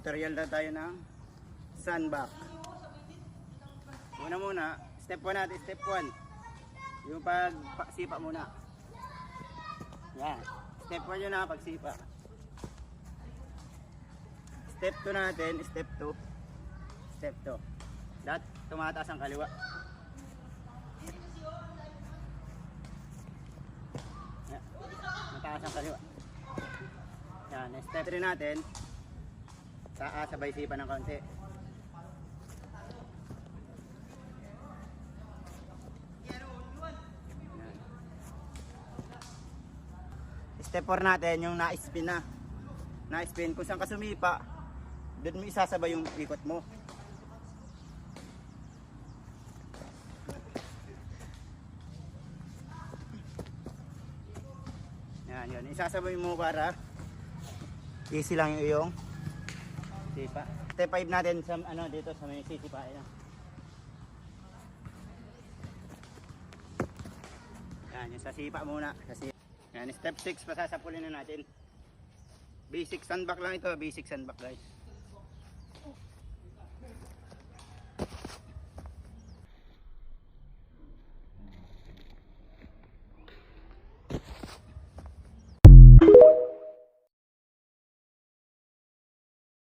Tutorial na tayo ng sandbag. Una muna, step 1 natin, step 1. Yung pagsipa muna. Yan. Step 1 yun na, pagsipa. Step 2 natin, step 2. Step 2. Lahat tumataas ang kaliwa. Yan. Mataas ang kaliwa. Yan. Step 3 natin, sabay sipa ng konti. Step 4 natin, yung na-spin na. Na-spin, kung saan ka sumipa, doon mo isasabay yung ikot mo. Yan, yun. Isasabay mo para easy lang yung iyong sipa. Step 5 natin sa dito sa may sisipain na. Yan, yung sa sipa muna. Yan, step 6 pasasapulin na natin. Basic sandbag lang ito, basic sandbag guys.